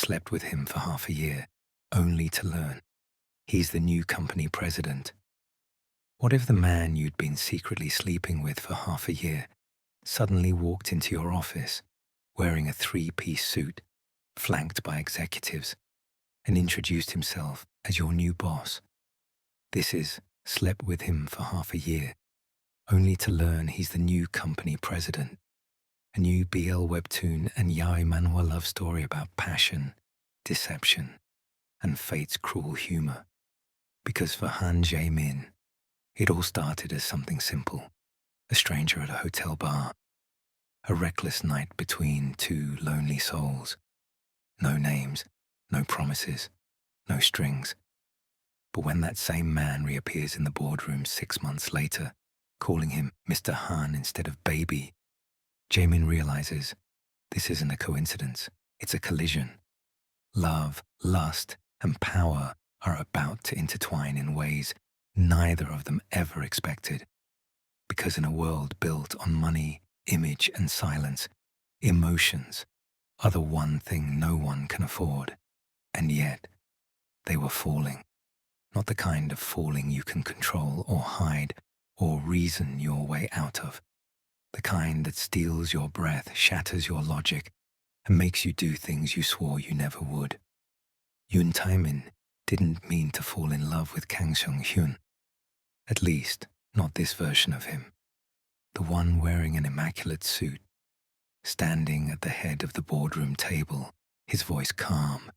slept with him for half a year, only to learn he's the new company president. What if the man you'd been secretly sleeping with for half a year suddenly walked into your office wearing a three-piece suit, flanked by executives, and introduced himself as your new boss? This is slept with him for half a year, only to learn he's the new company president. A new BL webtoon and Yaoi manhwa love story about passion, deception, and fate's cruel humor. Because for Han Jae-min, it all started as something simple: a stranger at a hotel bar, a reckless night between two lonely souls. No names, no promises, no strings. But when that same man reappears in the boardroom 6 months later, calling him Mr. Han instead of baby, Jaemin realizes this isn't a coincidence, it's a collision. Love, lust, and power are about to intertwine in ways neither of them ever expected. Because in a world built on money, image, and silence, emotions are the one thing no one can afford. And yet, they were falling. Not the kind of falling you can control or hide or reason your way out of. The kind that steals your breath, shatters your logic, and makes you do things you swore you never would. Yoon Tae-min didn't mean to fall in love with Kang Seung-hyun. At least, not this version of him. The one wearing an immaculate suit, standing at the head of the boardroom table, his voice calm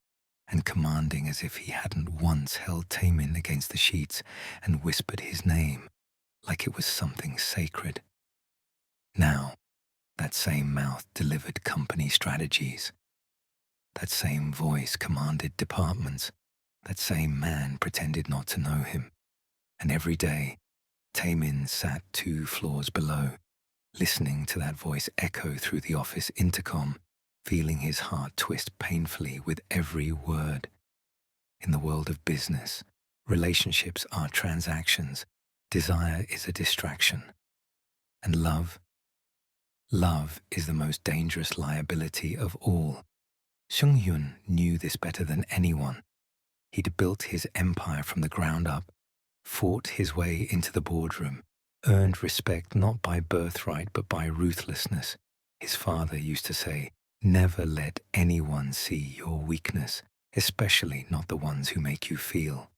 and commanding as if he hadn't once held Tae-min against the sheets and whispered his name like it was something sacred. Now, that same mouth delivered company strategies. That same voice commanded departments. That same man pretended not to know him. And every day, Tae-min sat 2 floors below, listening to that voice echo through the office intercom, feeling his heart twist painfully with every word. In the world of business, relationships are transactions. Desire is a distraction. And love is the most dangerous liability of all. Seung-hyun knew this better than anyone. He'd built his empire from the ground up, fought his way into the boardroom, earned respect not by birthright but by ruthlessness. His father used to say, "Never let anyone see your weakness, especially not the ones who make you feel."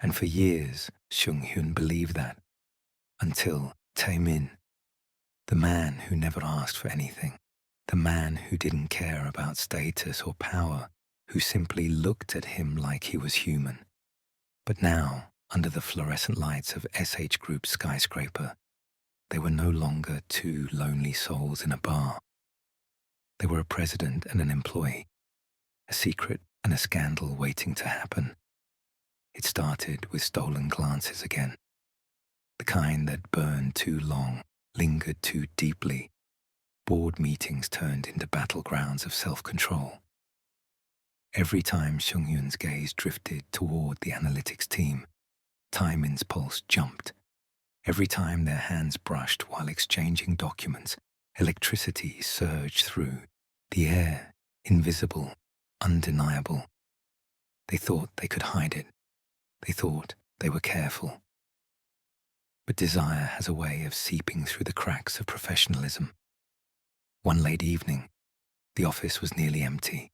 And for years, Seung-hyun believed that, until Tae-min, the man who never asked for anything, the man who didn't care about status or power, who simply looked at him like he was human. But now, under the fluorescent lights of SH Group's skyscraper, they were no longer 2 lonely souls in a bar. They were a president and an employee, a secret and a scandal waiting to happen. It started with stolen glances again, the kind that burned too long, lingered too deeply. Board meetings turned into battlegrounds of self-control. Every time Seung-hyun's gaze drifted toward the analytics team, Tae-min's pulse jumped. Every time their hands brushed while exchanging documents, electricity surged through the air, invisible, undeniable. They thought they could hide it. They thought they were careful. But desire has a way of seeping through the cracks of professionalism. One late evening, the office was nearly empty.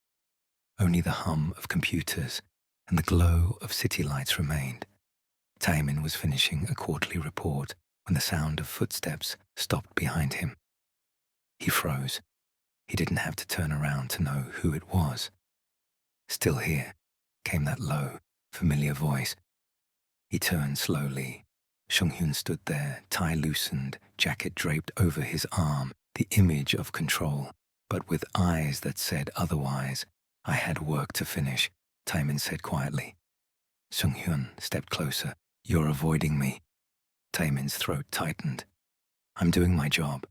Only the hum of computers and the glow of city lights remained. Tae-min was finishing a quarterly report when the sound of footsteps stopped behind him. He froze. He didn't have to turn around to know who it was. "Still here," came that low, familiar voice. He turned slowly. Seung-hyun stood there, tie loosened, jacket draped over his arm, the image of control, but with eyes that said otherwise. "I had work to finish," Tae-min said quietly. Seung-hyun stepped closer. "You're avoiding me." Tae-min's throat tightened. "I'm doing my job."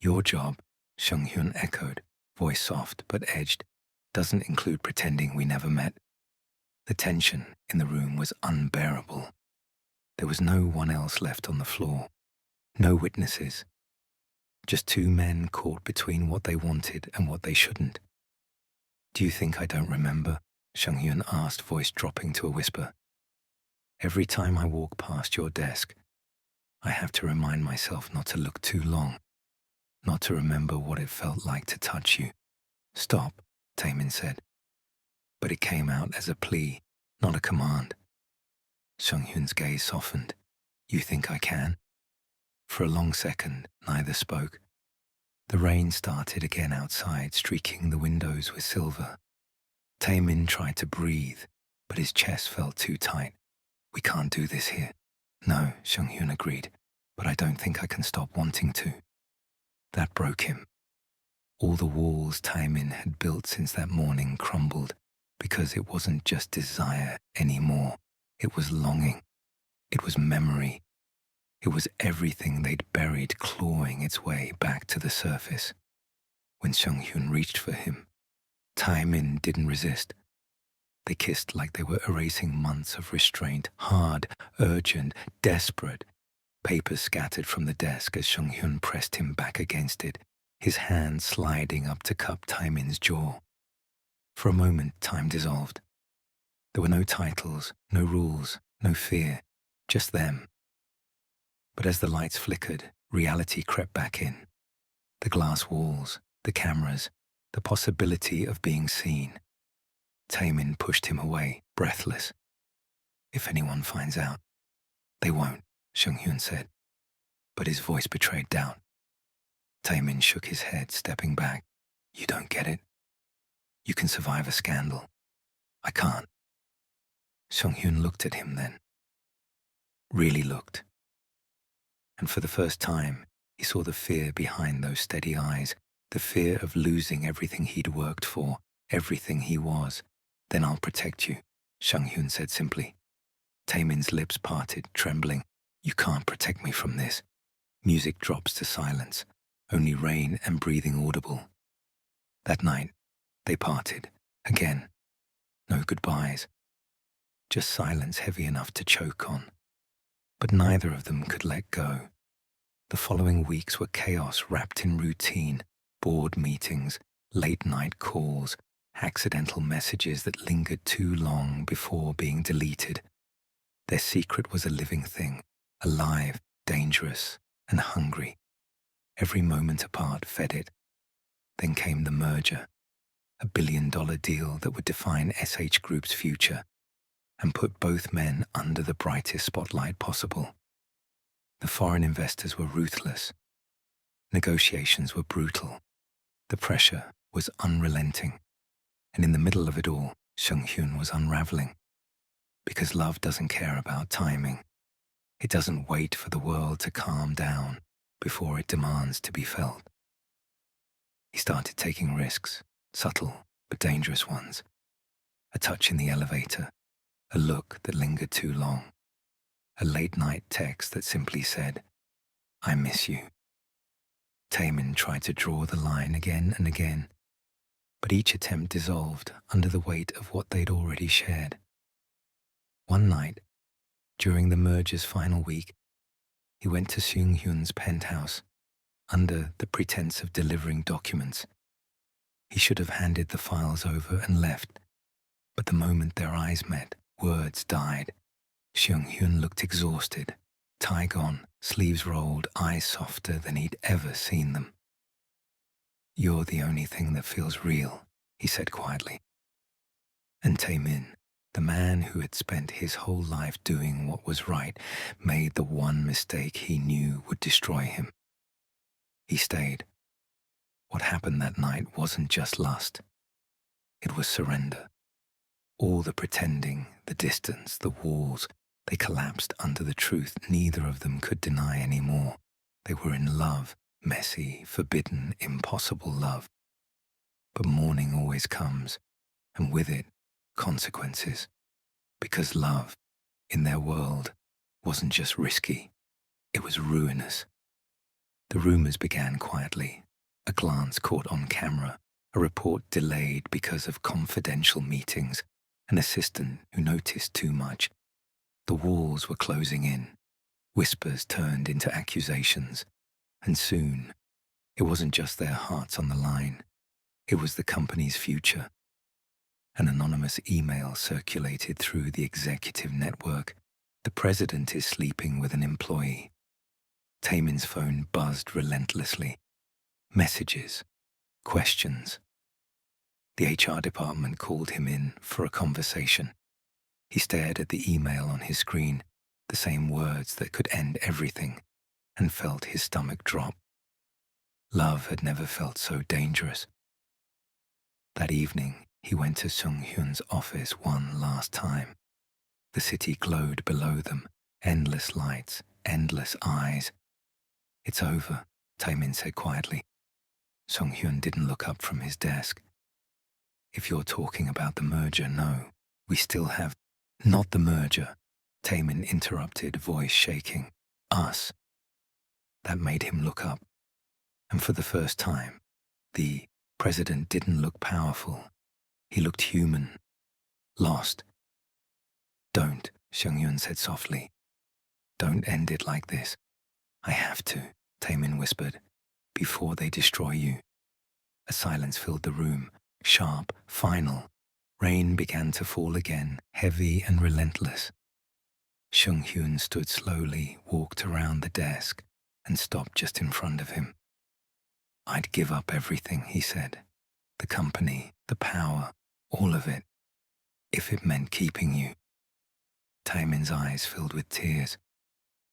"Your job," Seung-hyun echoed, voice soft but edged, "doesn't include pretending we never met." The tension in the room was unbearable. There was no one else left on the floor. No witnesses. Just 2 men caught between what they wanted and what they shouldn't. Do you think I don't remember? Sheng-hyun asked, voice dropping to a whisper. Every time I walk past your desk, I have to remind myself not to look too long, not to remember what it felt like to touch you. Stop, Taemin said. But it came out as a plea, not a command. Sheng-hyun's gaze softened. You think I can? For a long second, neither spoke. The rain started again outside, streaking the windows with silver. Taemin tried to breathe, but his chest felt too tight. We can't do this here. No, Sheng-hyun agreed, but I don't think I can stop wanting to. That broke him. All the walls Taemin had built since that morning crumbled, because it wasn't just desire anymore. It was longing. It was memory. It was everything they'd buried clawing its way back to the surface. When Sheng-hyun reached for him, Taemin didn't resist. They kissed like they were erasing months of restraint, hard, urgent, desperate. Papers scattered from the desk as Sheng-hyun pressed him back against it, his hand sliding up to cup Taemin's jaw. For a moment, time dissolved. There were no titles, no rules, no fear, just them. But as the lights flickered, reality crept back in. The glass walls, the cameras, the possibility of being seen. Taemin pushed him away, breathless. If anyone finds out, they won't, Sheng-hyun said. But his voice betrayed doubt. Taemin shook his head, stepping back. You don't get it. You can survive a scandal. I can't. Sheng-hyun looked at him then. Really looked. And for the first time, he saw the fear behind those steady eyes, the fear of losing everything he'd worked for, everything he was. Then I'll protect you, Sheng-hyun said simply. Taemin's lips parted, trembling. You can't protect me from this. Music drops to silence, only rain and breathing audible. That night, they parted, again. No goodbyes. Just silence heavy enough to choke on. But neither of them could let go. The following weeks were chaos wrapped in routine, board meetings, late-night calls, accidental messages that lingered too long before being deleted. Their secret was a living thing, alive, dangerous, and hungry. Every moment apart fed it. Then came the merger, a billion-dollar deal that would define SH Group's future and put both men under the brightest spotlight possible. The foreign investors were ruthless. Negotiations were brutal. The pressure was unrelenting. And in the middle of it all, Sheng-hyun was unraveling. Because love doesn't care about timing. It doesn't wait for the world to calm down before it demands to be felt. He started taking risks, subtle but dangerous ones. A touch in the elevator, a look that lingered too long, a late-night text that simply said, I miss you. Taemin tried to draw the line again and again, but each attempt dissolved under the weight of what they'd already shared. One night, during the merger's final week, he went to Seung-hyun's penthouse under the pretense of delivering documents. He should have handed the files over and left, but the moment their eyes met, words died. Seung-hyun looked exhausted, tie gone, sleeves rolled, eyes softer than he'd ever seen them. You're the only thing that feels real, he said quietly. And Taemin, the man who had spent his whole life doing what was right, made the one mistake he knew would destroy him. He stayed. What happened that night wasn't just lust. It was surrender. All the pretending, the distance, the walls, they collapsed under the truth neither of them could deny anymore. They were in love, messy, forbidden, impossible love. But morning always comes, and with it, consequences. Because love, in their world, wasn't just risky, it was ruinous. The rumors began quietly, a glance caught on camera, a report delayed because of confidential meetings, an assistant who noticed too much. The walls were closing in, whispers turned into accusations, and soon, it wasn't just their hearts on the line, it was the company's future. An anonymous email circulated through the executive network. The president is sleeping with an employee. Taemin's phone buzzed relentlessly. Messages, questions. The HR department called him in for a conversation. He stared at the email on his screen, the same words that could end everything, and felt his stomach drop. Love had never felt so dangerous. That evening, he went to Sung-hyun's office one last time. The city glowed below them, endless lights, endless eyes. "It's over," Taemin said quietly. Sung-hyun didn't look up from his desk. "If you're talking about the merger, no. We still have—" "Not the merger," Taemin interrupted, voice shaking. "Us." That made him look up. And for the first time, the president didn't look powerful. He looked human, lost. "Don't," Sung-hyun said softly. "Don't end it like this." "I have to," Taemin whispered, "before they destroy you." A silence filled the room, sharp, final. Rain began to fall again, heavy and relentless. Sung-hyun stood slowly, walked around the desk, and stopped just in front of him. "I'd give up everything," he said. "The company, the power, all of it, if it meant keeping you." Taemin's eyes filled with tears.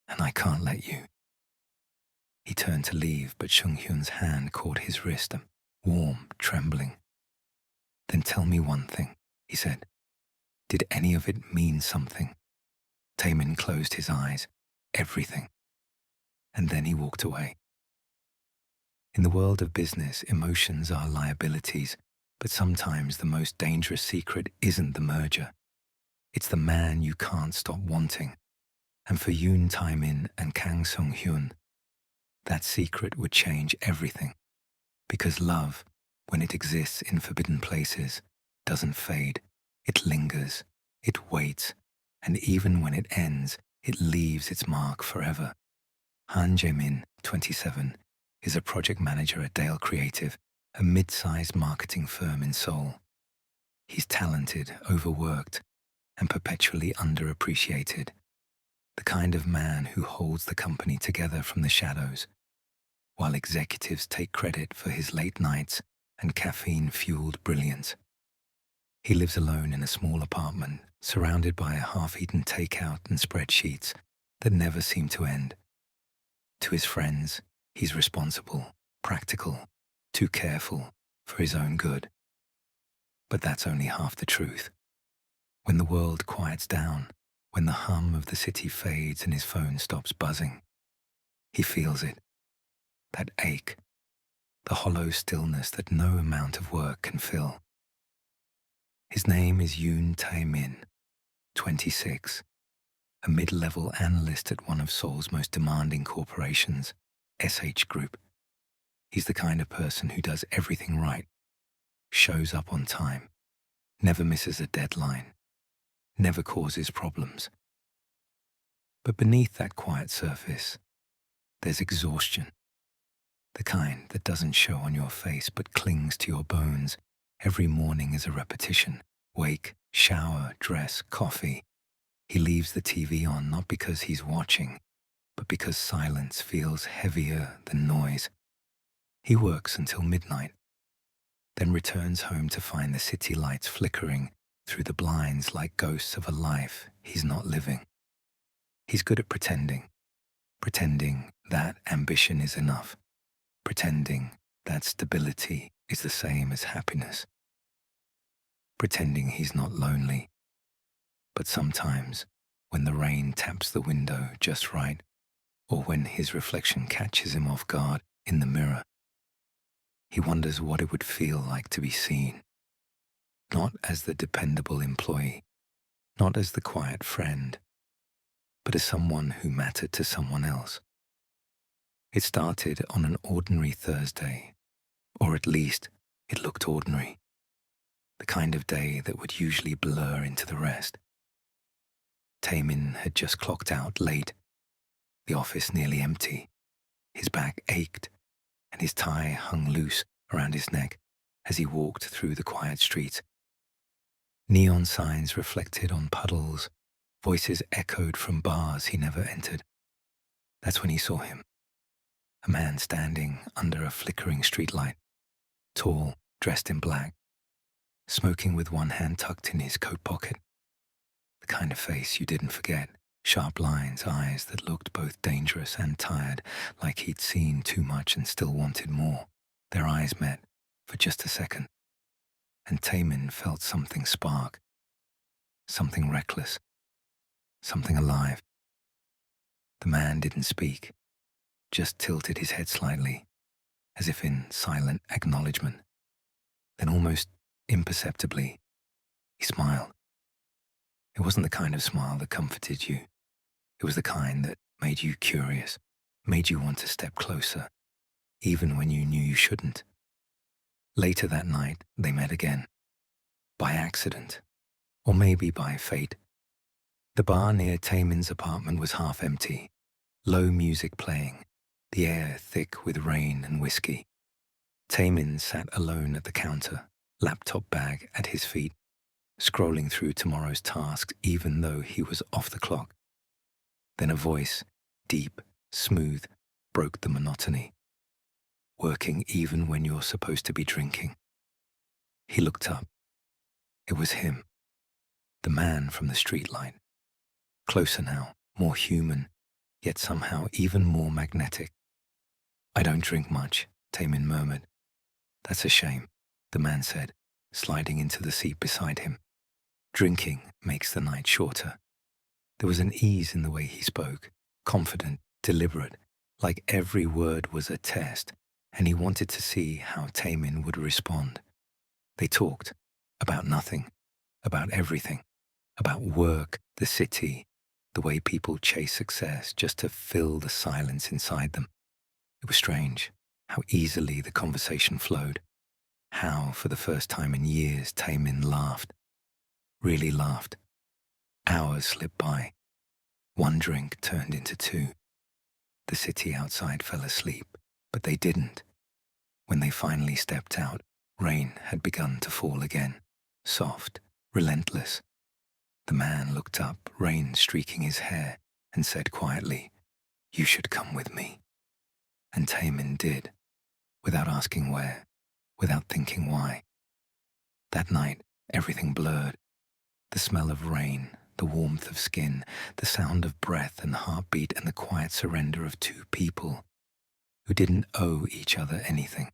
"And I can't let you." He turned to leave, but Sung-hyun's hand caught his wrist, warm, trembling. "Then tell me one thing," he said. "Did any of it mean something?" Taemin closed his eyes. "Everything." And then he walked away. In the world of business, emotions are liabilities, but sometimes the most dangerous secret isn't the merger. It's the man you can't stop wanting. And for Yoon Taemin and Kang Sung-hyun, that secret would change everything. Because love, when it exists in forbidden places, doesn't fade. It lingers, it waits, and even when it ends, it leaves its mark forever. Han Jae-min, 27, is a project manager at Dale Creative, a mid-sized marketing firm in Seoul. He's talented, overworked, and perpetually underappreciated. The kind of man who holds the company together from the shadows, while executives take credit for his late nights and caffeine-fueled brilliance. He lives alone in a small apartment, surrounded by a half-eaten takeout and spreadsheets that never seem to end. To his friends, he's responsible, practical, too careful for his own good. But that's only half the truth. When the world quiets down, when the hum of the city fades and his phone stops buzzing, he feels it. That ache, the hollow stillness that no amount of work can fill. His name is Yoon Tae-min, 26, a mid-level analyst at one of Seoul's most demanding corporations, SH Group. He's the kind of person who does everything right, shows up on time, never misses a deadline, never causes problems. But beneath that quiet surface, there's exhaustion. The kind that doesn't show on your face but clings to your bones. Every morning is a repetition. Wake, shower, dress, coffee. He leaves the TV on not because he's watching, but because silence feels heavier than noise. He works until midnight, then returns home to find the city lights flickering through the blinds like ghosts of a life he's not living. He's good at pretending that ambition is enough, pretending that stability is the same as happiness, pretending he's not lonely. But sometimes, when the rain taps the window just right, or when his reflection catches him off guard in the mirror, he wonders what it would feel like to be seen, not as the dependable employee, not as the quiet friend, but as someone who mattered to someone else. It started on an ordinary Thursday, or at least it looked ordinary, the kind of day that would usually blur into the rest. Taemin had just clocked out late, the office nearly empty. His back ached, and his tie hung loose around his neck as he walked through the quiet streets. Neon signs reflected on puddles, voices echoed from bars he never entered. That's when he saw him, a man standing under a flickering streetlight, tall, dressed in black, smoking with one hand tucked in his coat pocket. The kind of face you didn't forget, sharp lines, eyes that looked both dangerous and tired, like he'd seen too much and still wanted more. Their eyes met for just a second, and Tamin felt something spark, something reckless, something alive. The man didn't speak, just tilted his head slightly, as if in silent acknowledgement. Then almost imperceptibly, he smiled. It wasn't the kind of smile that comforted you. It was the kind that made you curious, made you want to step closer, even when you knew you shouldn't. Later that night, they met again. By accident, or maybe by fate. The bar near Tamin's apartment was half empty, low music playing, the air thick with rain and whiskey. Tamin sat alone at the counter, laptop bag at his feet, scrolling through tomorrow's tasks even though he was off the clock. Then a voice, deep, smooth, broke the monotony. Working even when you're supposed to be drinking. He looked up. It was him, the man from the streetlight. Closer now, more human, yet somehow even more magnetic. I don't drink much, Tamin murmured. That's a shame, the man said, sliding into the seat beside him. Drinking makes the night shorter. There was an ease in the way he spoke, confident, deliberate, like every word was a test, and he wanted to see how Tamin would respond. They talked about nothing, about everything, about work, the city, the way people chase success just to fill the silence inside them. It was strange how easily the conversation flowed, how for the first time in years Tamin laughed, really laughed. Hours slipped by. One drink turned into two. The city outside fell asleep, but they didn't. When they finally stepped out, rain had begun to fall again, soft, relentless. The man looked up, rain streaking his hair, and said quietly, "You should come with me." And Tamin did, without asking where, without thinking why. That night, everything blurred. The smell of rain, the warmth of skin, the sound of breath and heartbeat, and the quiet surrender of two people who didn't owe each other anything.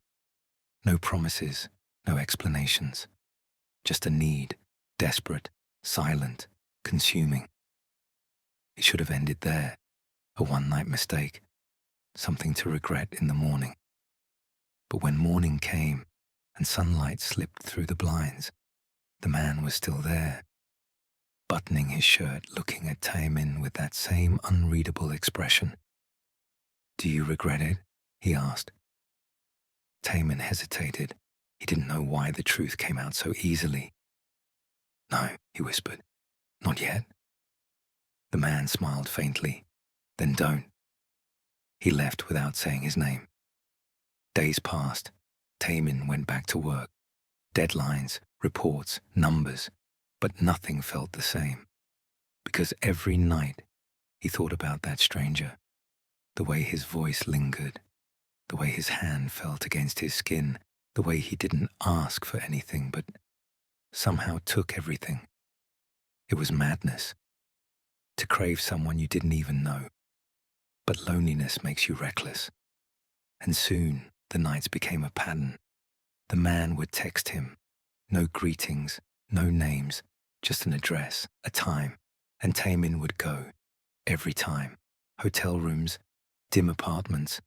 No promises, no explanations. Just a need, desperate, silent, consuming. It should have ended there, a one-night mistake, something to regret in the morning. But when morning came and sunlight slipped through the blinds, the man was still there, buttoning his shirt, looking at Tamin with that same unreadable expression. "Do you regret it?" he asked. Tamin hesitated. He didn't know why the truth came out so easily. "No," he whispered. "Not yet." The man smiled faintly. "Then don't." He left without saying his name. Days passed. Tamin went back to work. Deadlines, reports, numbers, but nothing felt the same. Because every night he thought about that stranger, the way his voice lingered, the way his hand felt against his skin, the way he didn't ask for anything but somehow took everything. It was madness. To crave someone you didn't even know. But loneliness makes you reckless. And soon the nights became a pattern. The man would text him. No greetings, no names, just an address, a time. And Tamin would go. Every time. Hotel rooms, dim apartments,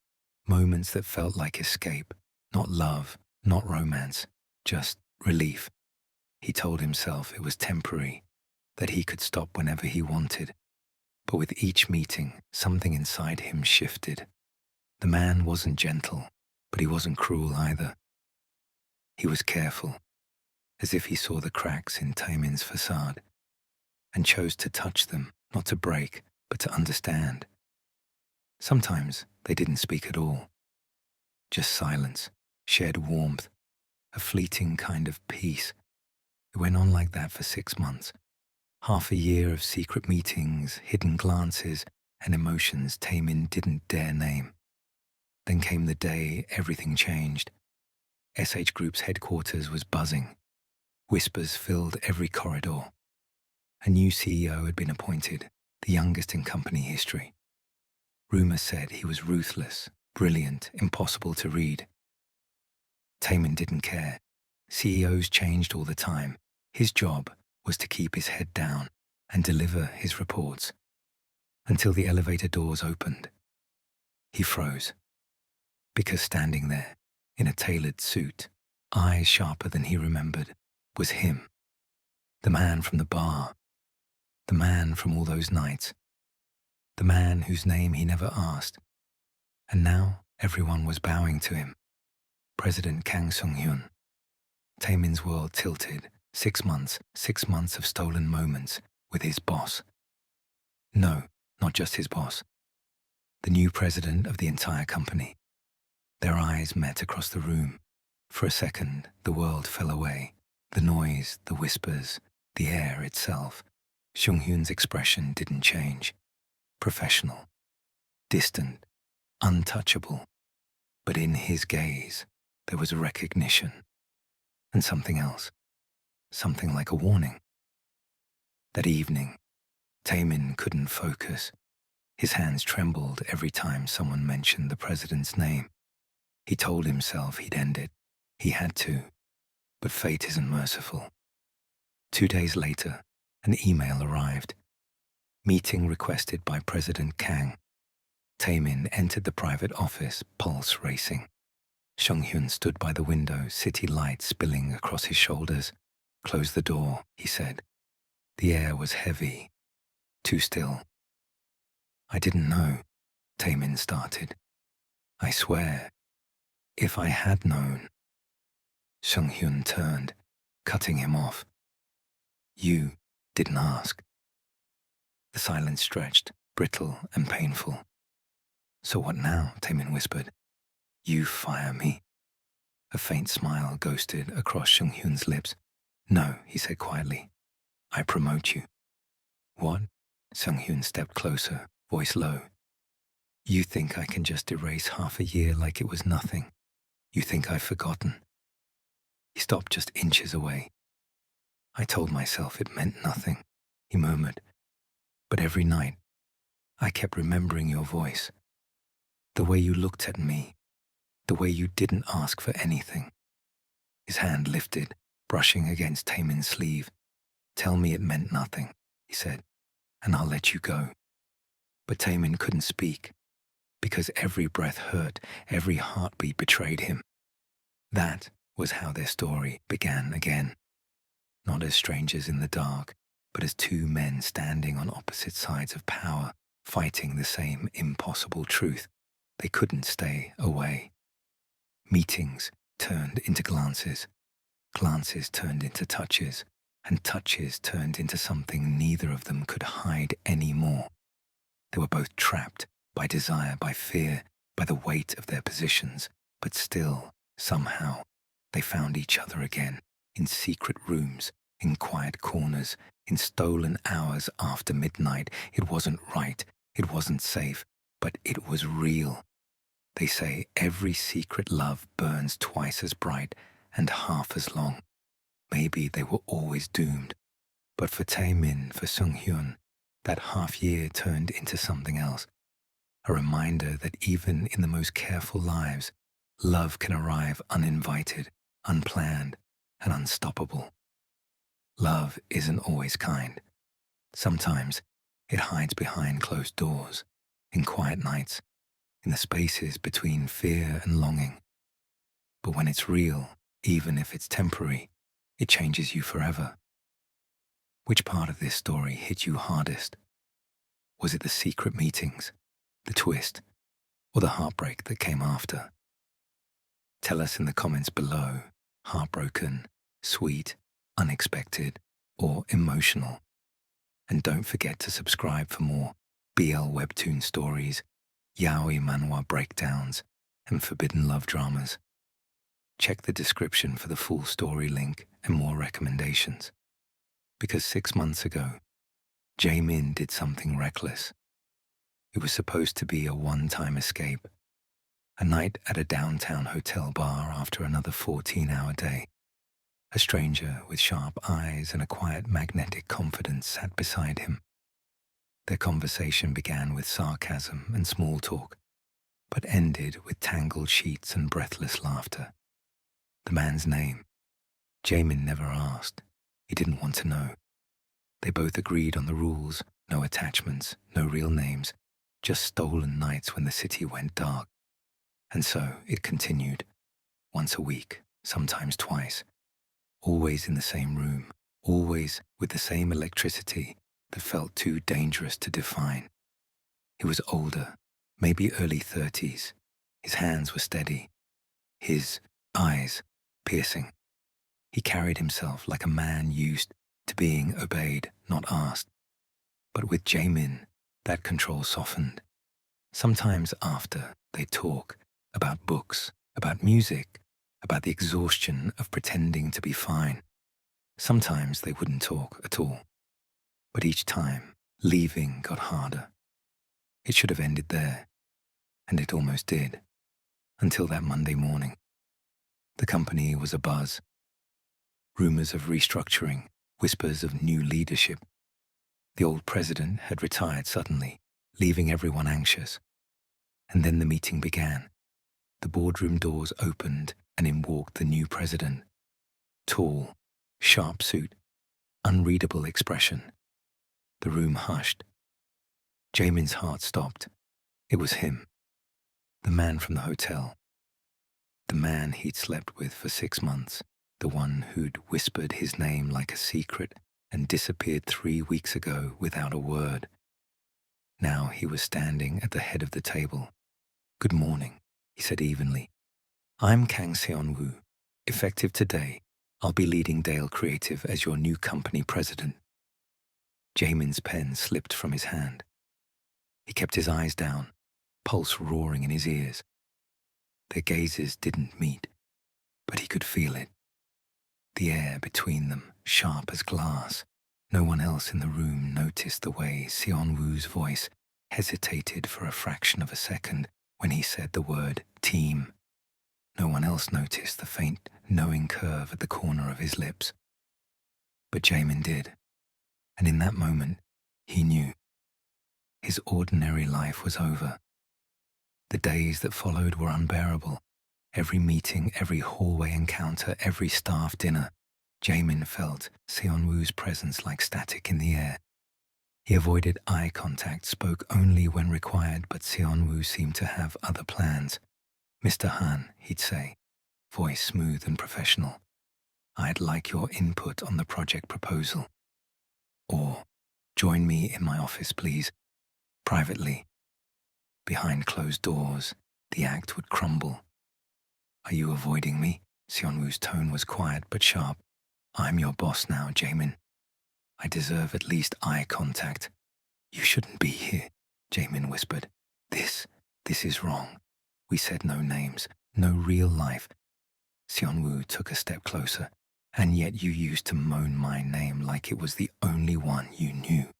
moments that felt like escape. Not love, not romance, just relief. He told himself it was temporary, that he could stop whenever he wanted. But with each meeting, something inside him shifted. The man wasn't gentle, but he wasn't cruel either. He was careful, as if he saw the cracks in Tamin's facade, and chose to touch them, not to break, but to understand. Sometimes they didn't speak at all. Just silence, shared warmth, a fleeting kind of peace. It went on like that for 6 months. Half a year of secret meetings, hidden glances, and emotions Taemin didn't dare name. Then came the day everything changed. SH Group's headquarters was buzzing. Whispers filled every corridor. A new CEO had been appointed, the youngest in company history. Rumors said he was ruthless, brilliant, impossible to read. Taemin didn't care. CEOs changed all the time. His job was to keep his head down and deliver his reports. Until the elevator doors opened. He froze. Because standing there, in a tailored suit, eyes sharper than he remembered, was him. The man from the bar. The man from all those nights. The man whose name he never asked. And now everyone was bowing to him. President Kang Sung-hyun. Taemin's world tilted. 6 months, 6 months of stolen moments with his boss. No, not just his boss. The new president of the entire company. Their eyes met across the room. For a second, the world fell away. The noise, the whispers, the air itself. Sung-hyun's expression didn't change. Professional, distant, untouchable. But in his gaze, there was recognition. And something else. Something like a warning. That evening, Taemin couldn't focus. His hands trembled every time someone mentioned the president's name. He told himself he'd end it. He had to. But fate isn't merciful. 2 days later, an email arrived. Meeting requested by President Kang. Taemin entered the private office, pulse racing. Sung-hyun stood by the window, city light spilling across his shoulders. Close the door, he said. The air was heavy, too still. I didn't know, Taemin started. I swear, if I had known. Sung-hyun turned, cutting him off. You didn't ask. The silence stretched, brittle and painful. So what now? Taemin whispered. You fire me. A faint smile ghosted across Sung-hyun's lips. No, he said quietly. I promote you. What? Sung-hyun stepped closer, voice low. You think I can just erase half a year like it was nothing? You think I've forgotten? He stopped just inches away. I told myself it meant nothing, he murmured. But every night, I kept remembering your voice. The way you looked at me. The way you didn't ask for anything. His hand lifted, brushing against Taemin's sleeve. Tell me it meant nothing, he said, and I'll let you go. But Taemin couldn't speak, because every breath hurt, every heartbeat betrayed him. That was how their story began again. Not as strangers in the dark, but as two men standing on opposite sides of power, fighting the same impossible truth. They couldn't stay away. Meetings turned into glances. Glances turned into touches, and touches turned into something neither of them could hide anymore. They were both trapped by desire, by fear, by the weight of their positions, but still, somehow, they found each other again, in secret rooms, in quiet corners, in stolen hours after midnight. It wasn't right, it wasn't safe, but it was real. They say every secret love burns twice as bright and half as long. Maybe they were always doomed. But for Taemin, for Sung-hyun, that half year turned into something else. A reminder that even in the most careful lives, love can arrive uninvited, unplanned, and unstoppable. Love isn't always kind. Sometimes it hides behind closed doors, in quiet nights, in the spaces between fear and longing. But when it's real, even if it's temporary, it changes you forever. Which part of this story hit you hardest? Was it the secret meetings, the twist, or the heartbreak that came after? Tell us in the comments below, heartbroken, sweet, unexpected, or emotional. And don't forget to subscribe for more BL webtoon stories, yaoi manhwa breakdowns, and forbidden love dramas. Check the description for the full story link and more recommendations. Because 6 months ago, Jae-min did something reckless. It was supposed to be a one-time escape, a night at a downtown hotel bar after another 14-hour day. A stranger with sharp eyes and a quiet magnetic confidence sat beside him. Their conversation began with sarcasm and small talk, but ended with tangled sheets and breathless laughter. The man's name, Jaemin never asked. He didn't want to know. They both agreed on the rules: no attachments, no real names, just stolen nights when the city went dark. And so it continued, once a week, sometimes twice, always in the same room, always with the same electricity that felt too dangerous to define. He was older, maybe early 30s. His hands were steady, his eyes piercing. He carried himself like a man used to being obeyed, not asked. But with Jaemin, that control softened. Sometimes after, they'd talk about books, about music, about the exhaustion of pretending to be fine. Sometimes they wouldn't talk at all. But each time, leaving got harder. It should have ended there, and it almost did, until that Monday morning. The company was abuzz. Rumors of restructuring, whispers of new leadership. The old president had retired suddenly, leaving everyone anxious. And then the meeting began. The boardroom doors opened, and in walked the new president. Tall, sharp suit, unreadable expression. The room hushed. Jaemin's heart stopped. It was him. The man from the hotel. The man he'd slept with for 6 months. The one who'd whispered his name like a secret and disappeared 3 weeks ago without a word. Now he was standing at the head of the table. "Good morning," he said evenly. "I'm Kang Seon-woo. Effective today, I'll be leading Dale Creative as your new company president." Jaemin's pen slipped from his hand. He kept his eyes down, pulse roaring in his ears. Their gazes didn't meet, but he could feel it. The air between them, sharp as glass. No one else in the room noticed the way Seon-woo's voice hesitated for a fraction of a second when he said the word team. No one else noticed the faint, knowing curve at the corner of his lips. But Jaemin did. And in that moment, he knew. His ordinary life was over. The days that followed were unbearable. Every meeting, every hallway encounter, every staff dinner, Jaemin felt Seon-woo's presence like static in the air. He avoided eye contact, spoke only when required, but Seon-woo seemed to have other plans. "Mr. Han," he'd say, voice smooth and professional, "I'd like your input on the project proposal." Or, "Join me in my office, please." Privately. Behind closed doors, the act would crumble. "Are you avoiding me?" Seon-woo's tone was quiet but sharp. "I'm your boss now, Jaemin. I deserve at least eye contact." "You shouldn't be here," Jaemin whispered. This is wrong." We said no names, no real life. Seon-woo took a step closer. "And yet you used to moan my name like it was the only one you knew."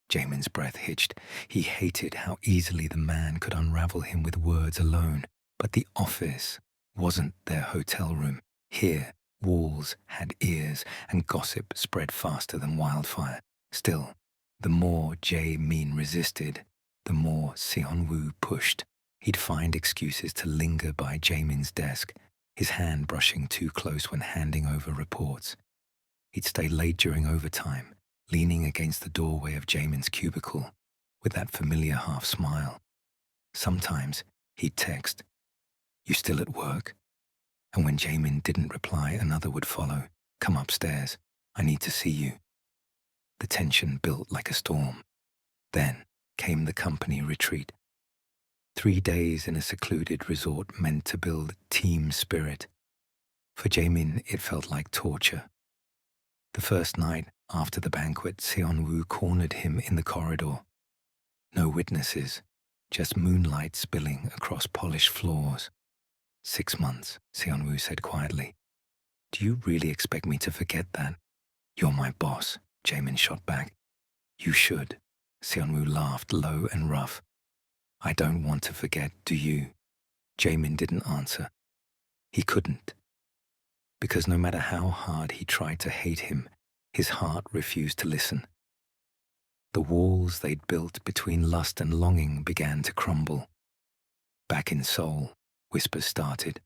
Jaemin's breath hitched. He hated how easily the man could unravel him with words alone. But the office wasn't their hotel room. Here, walls had ears, and gossip spread faster than wildfire. Still, the more Jae-min resisted, the more Seon-woo pushed. He'd find excuses to linger by Jaemin's desk, his hand brushing too close when handing over reports. He'd stay late during overtime, leaning against the doorway of Jaemin's cubicle, with that familiar half-smile. Sometimes he'd text, "You still at work?" And when Jaemin didn't reply, another would follow, "Come upstairs. I need to see you." The tension built like a storm. Then came the company retreat. 3 days in a secluded resort meant to build team spirit. For Jaemin, it felt like torture. The first night after the banquet, Seon-woo cornered him in the corridor. No witnesses, just moonlight spilling across polished floors. 6 months, Seonwoo said quietly. Do you really expect me to forget that? You're my boss, Jaemin shot back. You should. Seonwoo laughed low and rough. I don't want to forget, do you? Jaemin didn't answer. He couldn't. Because no matter how hard he tried to hate him, his heart refused to listen. The walls they'd built between lust and longing began to crumble. Back in Seoul, whispers started.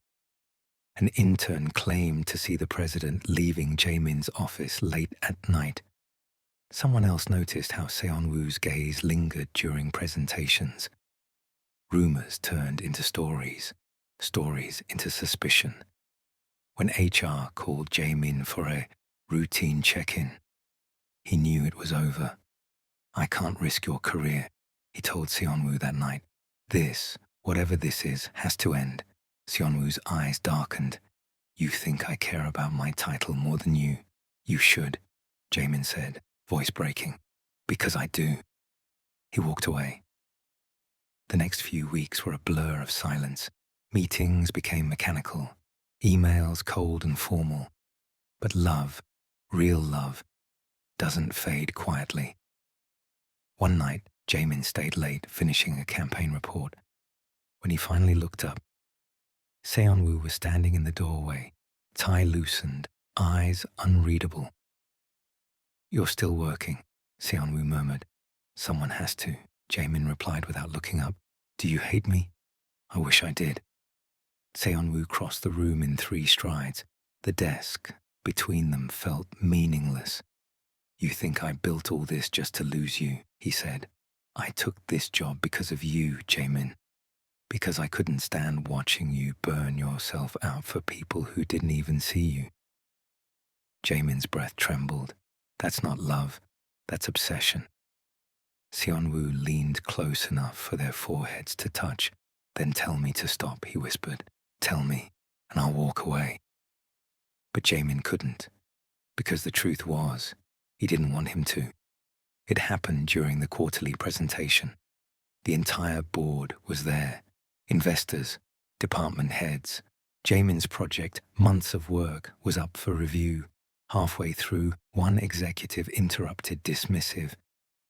An intern claimed to see the president leaving Jaemin's office late at night. Someone else noticed how Seonwoo's gaze lingered during presentations. Rumors turned into stories, stories into suspicion. When HR called Jaemin for a routine check-in, he knew it was over. I can't risk your career, he told Seonwoo that night. This, whatever this is, has to end. Seonwoo's eyes darkened. You think I care about my title more than you? You should, Jaemin said, voice breaking. Because I do. He walked away. The next few weeks were a blur of silence. Meetings became mechanical, emails cold and formal. But love, real love, doesn't fade quietly. One night, Jaemin stayed late finishing a campaign report. When he finally looked up, Seonwoo was standing in the doorway, tie loosened, eyes unreadable. You're still working, Seonwoo murmured. Someone has to, Jaemin replied without looking up. Do you hate me? I wish I did. Seonwoo crossed the room in 3 strides. The desk between them felt meaningless. You think I built all this just to lose you, he said. I took this job because of you, Jaemin. Because I couldn't stand watching you burn yourself out for people who didn't even see you. Jaemin's breath trembled. That's not love, that's obsession. Seonwoo leaned close enough for their foreheads to touch. Then tell me to stop, he whispered. Tell me, and I'll walk away. But Jaemin couldn't, because the truth was, he didn't want him to. It happened during the quarterly presentation. The entire board was there. Investors, department heads. Jaemin's project, months of work, was up for review. Halfway through, one executive interrupted dismissive.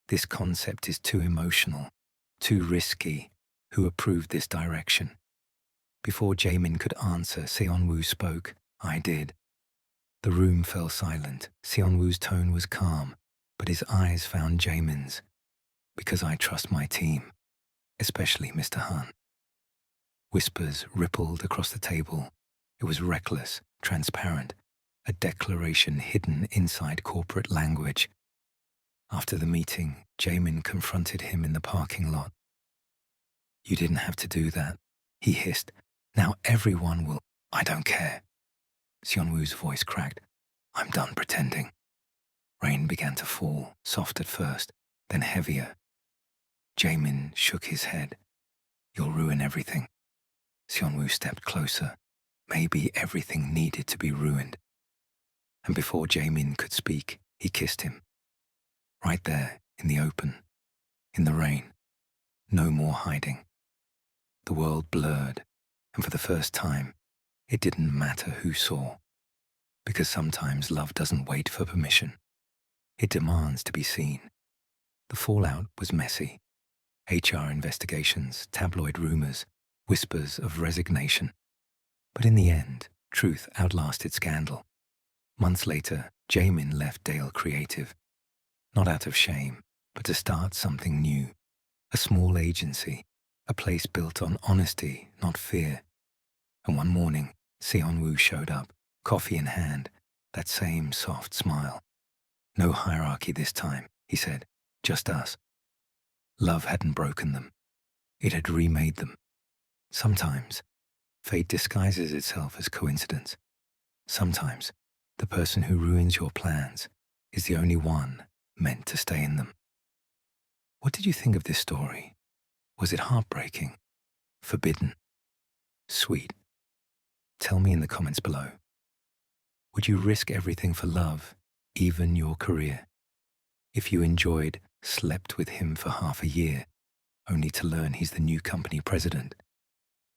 This concept is too emotional, too risky. Who approved this direction? Before Jaemin could answer, Seonwoo spoke. I did. The room fell silent. Seonwoo's tone was calm, but his eyes found Jaemin's. Because I trust my team, especially Mr. Han. Whispers rippled across the table. It was reckless, transparent, a declaration hidden inside corporate language. After the meeting, Jaemin confronted him in the parking lot. You didn't have to do that, he hissed. Now everyone will. I don't care. Seonwoo's voice cracked. I'm done pretending. Rain began to fall, soft at first, then heavier. Jaemin shook his head. You'll ruin everything. Seonwoo stepped closer. Maybe everything needed to be ruined. And before Jaemin could speak, he kissed him. Right there, in the open, in the rain. No more hiding. The world blurred, and for the first time, it didn't matter who saw. Because sometimes love doesn't wait for permission. It demands to be seen. The fallout was messy. HR investigations, tabloid rumors, whispers of resignation. But in the end, truth outlasted scandal. Months later, Jaemin left Dale Creative. Not out of shame, but to start something new. A small agency, a place built on honesty, not fear. And one morning, Seonwoo showed up, coffee in hand, that same soft smile. No hierarchy this time, he said, just us. Love hadn't broken them. It had remade them. Sometimes, fate disguises itself as coincidence. Sometimes, the person who ruins your plans is the only one meant to stay in them. What did you think of this story? Was it heartbreaking? Forbidden? Sweet? Tell me in the comments below. Would you risk everything for love, even your career? If you enjoyed Slept with him for half a year, only to learn he's the new company president,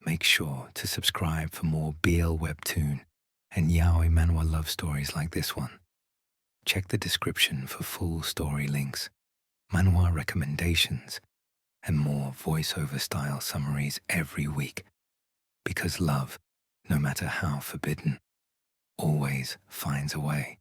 Make sure to subscribe for more BL Webtoon and yaoi manhwa love stories like this one. Check the description for full story links, manhwa recommendations, and more voiceover style summaries every week. Because love, no matter how forbidden, always finds a way.